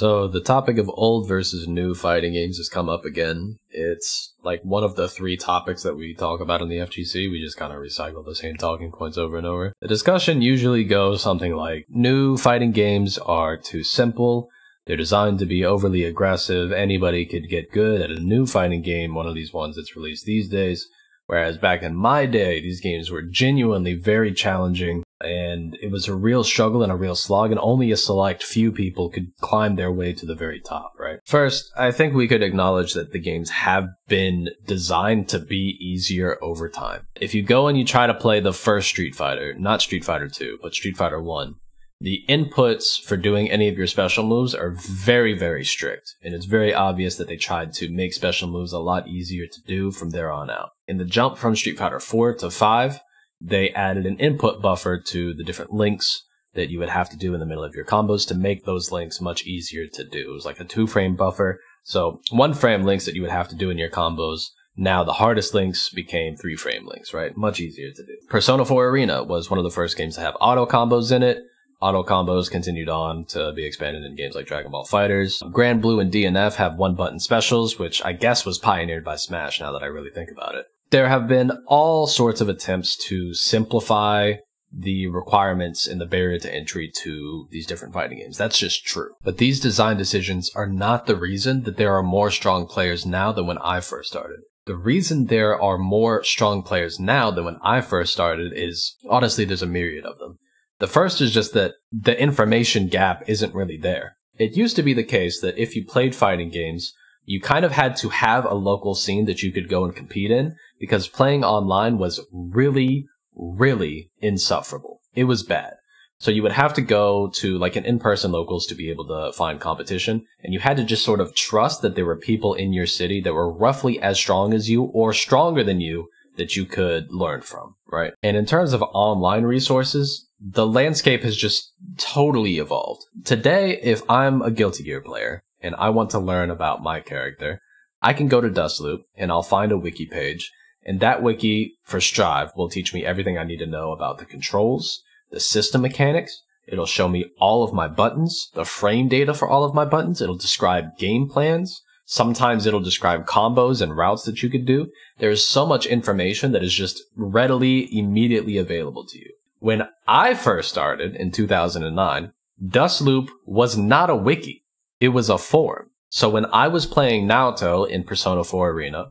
So the topic of old versus new fighting games has come up again. It's like one of the three topics that we talk about in the FGC. We just kind of recycle the same talking points over and over. The discussion usually goes something like, new fighting games are too simple. They're designed to be overly aggressive. Anybody could get good at a new fighting game, one of these ones that's released these days. Whereas back in my day, these games were genuinely very challenging, and it was a real struggle and a real slog, and only a select few people could climb their way to the very top, right? First, I think we could acknowledge that the games have been designed to be easier over time. If you go and you try to play the first Street Fighter, not Street Fighter 2, but Street Fighter 1, the inputs for doing any of your special moves are very, very strict, and it's very obvious that they tried to make special moves a lot easier to do from there on out. In the jump from Street Fighter 4 to 5, they added an input buffer to the different links that you would have to do in the middle of your combos to make those links much easier to do. It was like a 2-frame buffer, so 1-frame links that you would have to do in your combos. Now the hardest links became 3-frame links, right? Much easier to do. Persona 4 Arena was one of the first games to have auto combos in it. Auto combos continued on to be expanded in games like Dragon Ball FighterZ. Grand Blue and DNF have one-button specials, which I guess was pioneered by Smash now that I really think about it. There have been all sorts of attempts to simplify the requirements and the barrier to entry to these different fighting games. That's just true. But these design decisions are not the reason that there are more strong players now than when I first started. The reason there are more strong players now than when I first started is, honestly, there's a myriad of them. The first is just that the information gap isn't really there. It used to be the case that if you played fighting games, you kind of had to have a local scene that you could go and compete in, because playing online was really, really insufferable. It was bad. So you would have to go to like an in-person locals to be able to find competition, and you had to just sort of trust that there were people in your city that were roughly as strong as you or stronger than you that you could learn from, right? And in terms of online resources, the landscape has just totally evolved. Today, if I'm a Guilty Gear player and I want to learn about my character, I can go to Dustloop and I'll find a wiki page, and that wiki for Strive will teach me everything I need to know about the controls, the system mechanics. It'll show me all of my buttons, the frame data for all of my buttons. It'll describe game plans. Sometimes it'll describe combos and routes that you could do. There's so much information that is just readily, immediately available to you. When I first started in 2009, Dustloop was not a wiki. It was a forum. So when I was playing Naoto in Persona 4 Arena,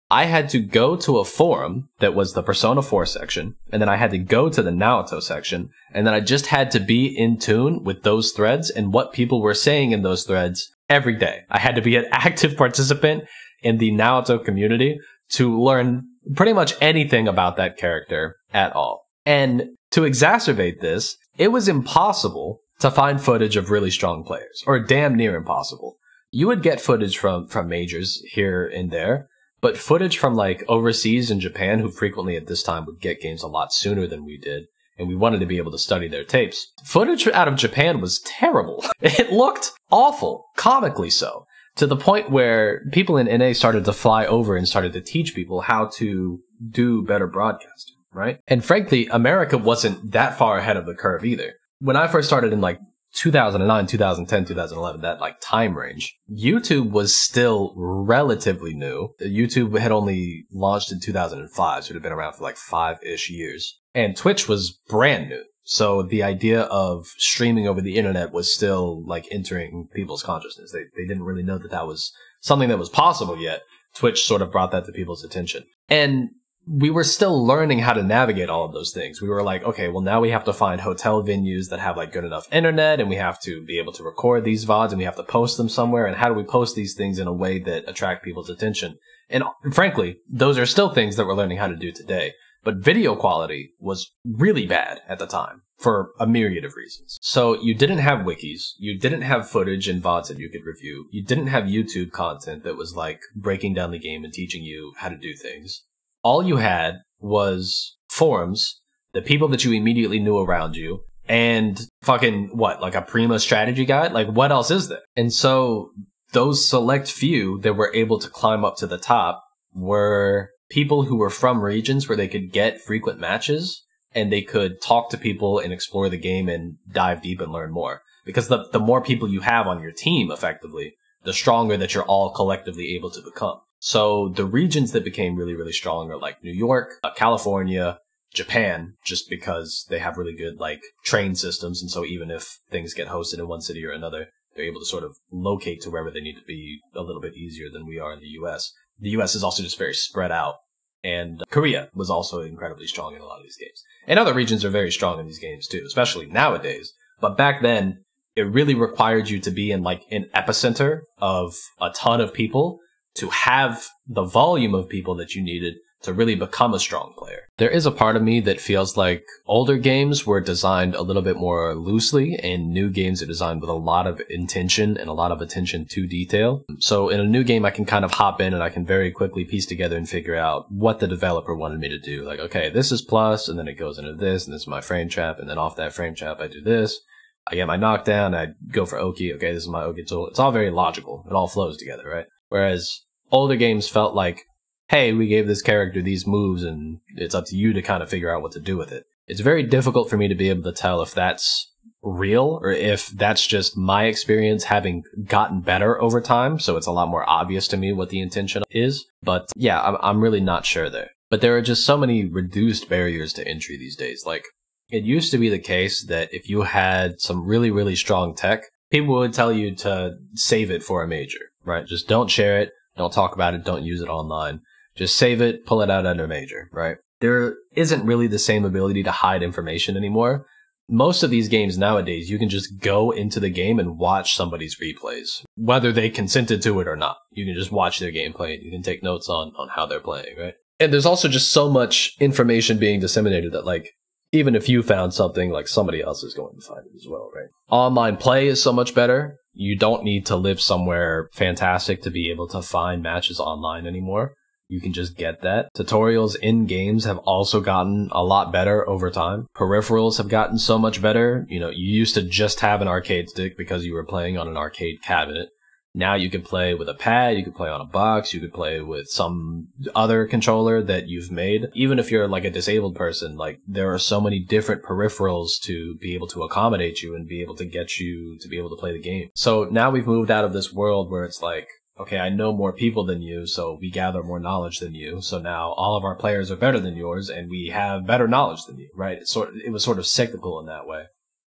I had to go to a forum that was the Persona 4 section, and then I had to go to the Naoto section, and then I just had to be in tune with those threads and what people were saying in those threads every day. I had to be an active participant in the Naoto community to learn pretty much anything about that character at all. And to exacerbate this, it was impossible to find footage of really strong players, or damn near impossible. You would get footage from majors here and there, but footage from like overseas in Japan, who frequently at this time would get games a lot sooner than we did, and we wanted to be able to study their tapes. Footage out of Japan was terrible. It looked awful, comically so, to the point where people in NA started to fly over and started to teach people how to do better broadcasting, right? And frankly, America wasn't that far ahead of the curve either. When I first started in like 2009, 2010, 2011, that like time range, YouTube was still relatively new. YouTube had only launched in 2005, so it had been around for like 5-ish years. And Twitch was brand new. So the idea of streaming over the internet was still like entering people's consciousness. They didn't really know that that was something that was possible yet. Twitch sort of brought that to people's attention. And we were still learning how to navigate all of those things. We were like, okay, well now we have to find hotel venues that have like good enough internet, and we have to be able to record these VODs, and we have to post them somewhere. And how do we post these things in a way that attract people's attention? And frankly, those are still things that we're learning how to do today. But video quality was really bad at the time for a myriad of reasons. So you didn't have wikis, you didn't have footage and VODs that you could review, you didn't have YouTube content that was like breaking down the game and teaching you how to do things. All you had was forums, the people that you immediately knew around you, and fucking, what, like a Prima strategy guide? Like, what else is there? And so those select few that were able to climb up to the top were people who were from regions where they could get frequent matches, and they could talk to people and explore the game and dive deep and learn more. because the more people you have on your team, effectively, the stronger that you're all collectively able to become. So the regions that became really, really strong are like New York, California, Japan, just because they have really good like train systems. And so even if things get hosted in one city or another, they're able to sort of locate to wherever they need to be a little bit easier than we are in the US. The US is also just very spread out. And Korea was also incredibly strong in a lot of these games. And other regions are very strong in these games too, especially nowadays. But back then, it really required you to be in like an epicenter of a ton of people to have the volume of people that you needed to really become a strong player. There is a part of me that feels like older games were designed a little bit more loosely, and new games are designed with a lot of intention and a lot of attention to detail. So in a new game, I can kind of hop in and I can very quickly piece together and figure out what the developer wanted me to do. Like, okay, this is plus, and then it goes into this, and this is my frame trap, and then off that frame trap, I do this. I get my knockdown, I go for Oki, okay, this is my Oki tool. It's all very logical. It all flows together, right? Whereas older games felt like, hey, we gave this character these moves and it's up to you to kind of figure out what to do with it. It's very difficult for me to be able to tell if that's real or if that's just my experience having gotten better over time. So it's a lot more obvious to me what the intention is. But yeah, I'm really not sure there. But there are just so many reduced barriers to entry these days. Like, it used to be the case that if you had some really, really strong tech, people would tell you to save it for a major, right? Just don't share it. Don't talk about it. Don't use it online. Just save it, pull it out at a major, right? There isn't really the same ability to hide information anymore. Most of these games nowadays, you can just go into the game and watch somebody's replays, whether they consented to it or not. You can just watch their gameplay and you can take notes on how they're playing, right? And there's also just so much information being disseminated that, like, even if you found something, like, somebody else is going to find it as well, right? Online play is so much better. You don't need to live somewhere fantastic to be able to find matches online anymore. You can just get that. Tutorials in games have also gotten a lot better over time. Peripherals have gotten so much better. You know, you used to just have an arcade stick because you were playing on an arcade cabinet. Now you can play with a pad, you can play on a box, you could play with some other controller that you've made. Even if you're like a disabled person, like, there are so many different peripherals to be able to accommodate you and be able to get you to be able to play the game. So now we've moved out of this world where it's like, okay, I know more people than you, so we gather more knowledge than you. So now all of our players are better than yours, and we have better knowledge than you, right? It was sort of cyclical in that way.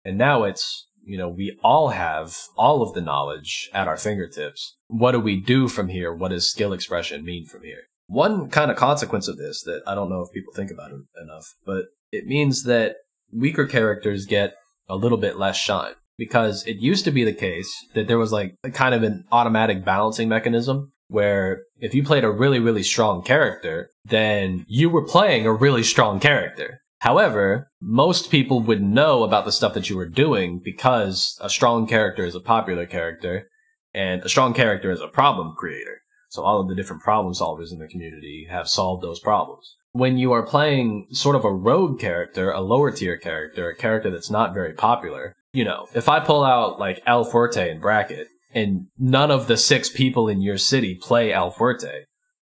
And now it's, you know, we all have all of the knowledge at our fingertips. What do we do from here? What does skill expression mean from here? One kind of consequence of this that I don't know if people think about it enough, but it means that weaker characters get a little bit less shine. Because it used to be the case that there was like a kind of an automatic balancing mechanism where if you played a really, really strong character, then you were playing a really strong character. However, most people would know about the stuff that you were doing because a strong character is a popular character and a strong character is a problem creator. So all of the different problem solvers in the community have solved those problems. When you are playing sort of a rogue character, a lower tier character, a character that's not very popular, you know, if I pull out like El Fuerte in bracket and none of the 6 people in your city play El Fuerte,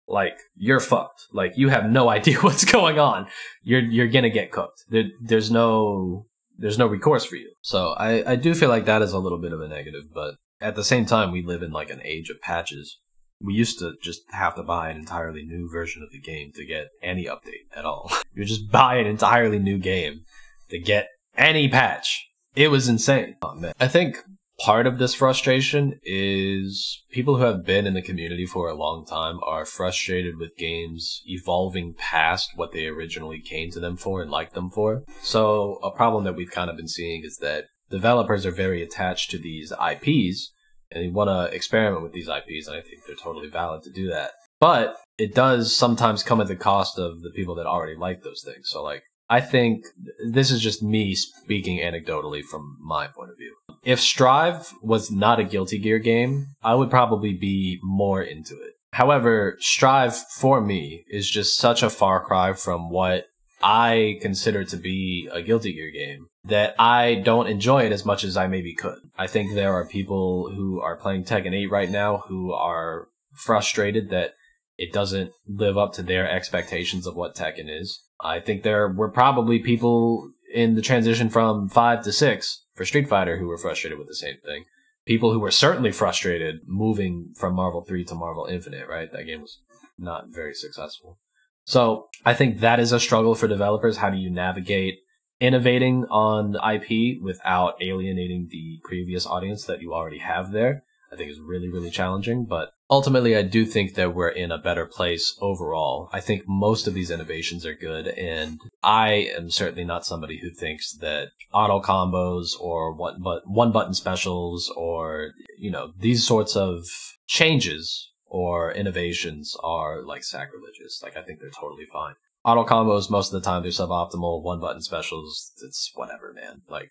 like, you're fucked. Like, you have no idea what's going on. You're gonna get cooked. There's no recourse for you. So I do feel like that is a little bit of a negative, but at the same time, we live in like an age of patches. We used to just have to buy an entirely new version of the game to get any update at all. You just buy an entirely new game to get any patch. It was insane. Oh, man. I think part of this frustration is people who have been in the community for a long time are frustrated with games evolving past what they originally came to them for and liked them for. So a problem that we've kind of been seeing is that developers are very attached to these IPs and they want to experiment with these IPs, and I think they're totally valid to do that. But it does sometimes come at the cost of the people that already like those things. So, like, I think this is just me speaking anecdotally from my point of view. If Strive was not a Guilty Gear game, I would probably be more into it. However, Strive, for me, is just such a far cry from what I consider to be a Guilty Gear game that I don't enjoy it as much as I maybe could. I think there are people who are playing Tekken 8 right now who are frustrated that it doesn't live up to their expectations of what Tekken is. I think there were probably people in the transition from 5 to 6, for Street Fighter who were frustrated with the same thing. People who were certainly frustrated moving from Marvel 3 to Marvel Infinite, right? That game was not very successful. So I think that is a struggle for developers. How do you navigate innovating on IP without alienating the previous audience that you already have there? I think is really, really challenging. But ultimately, I do think that we're in a better place overall. I think most of these innovations are good. And I am certainly not somebody who thinks that auto combos or one button specials or, you know, these sorts of changes or innovations are like sacrilegious. Like, I think they're totally fine. Auto combos, most of the time, they're suboptimal. One button specials, it's whatever, man. Like,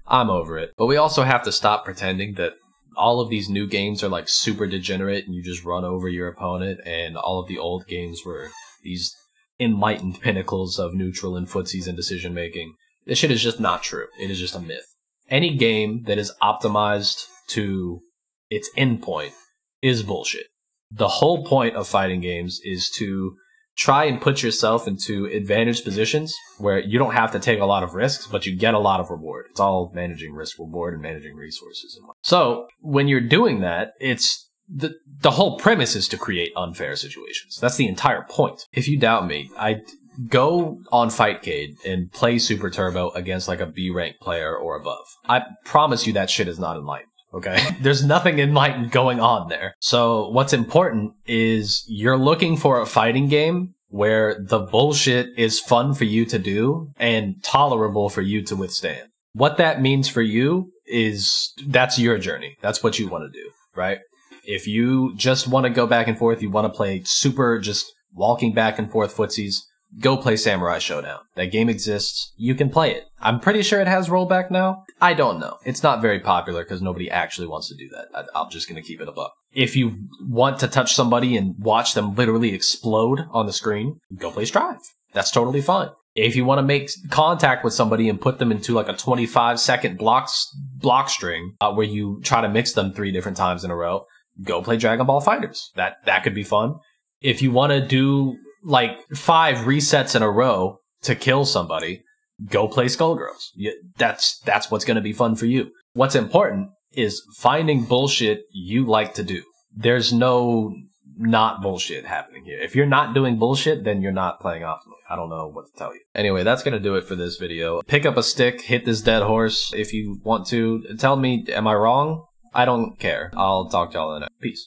I'm over it. But we also have to stop pretending that all of these new games are like super degenerate and you just run over your opponent, and all of the old games were these enlightened pinnacles of neutral and footsies and decision making. This shit is just not true. It is just a myth. Any game that is optimized to its endpoint is bullshit. The whole point of fighting games is to try and put yourself into advantaged positions where you don't have to take a lot of risks, but you get a lot of reward. It's all managing risk reward and managing resources. So when you're doing that, it's the whole premise is to create unfair situations. That's the entire point. If you doubt me, I go on Fightcade and play Super Turbo against like a B rank player or above. I promise you that shit is not enlightened. Okay? There's nothing enlightened going on there. So what's important is you're looking for a fighting game where the bullshit is fun for you to do and tolerable for you to withstand. What that means for you is that's your journey. That's what you want to do, right? If you just want to go back and forth, you want to play super just walking back and forth footsies, go play Samurai Showdown. That game exists. You can play it. I'm pretty sure it has rollback now. I don't know. It's not very popular because nobody actually wants to do that. I'm just going to keep it above. If you want to touch somebody and watch them literally explode on the screen, go play Strive. That's totally fine. If you want to make contact with somebody and put them into like a 25-second block string where you try to mix them 3 different times in a row, go play Dragon Ball FighterZ. That could be fun. If you want to do like 5 resets in a row to kill somebody, go play Skullgirls. That's what's going to be fun for you. What's important is finding bullshit you like to do. There's no not bullshit happening here. If you're not doing bullshit, then you're not playing optimally. I don't know what to tell you. Anyway, that's going to do it for this video. Pick up a stick, hit this dead horse if you want to. Tell me, am I wrong? I don't care. I'll talk to y'all in the next. Peace.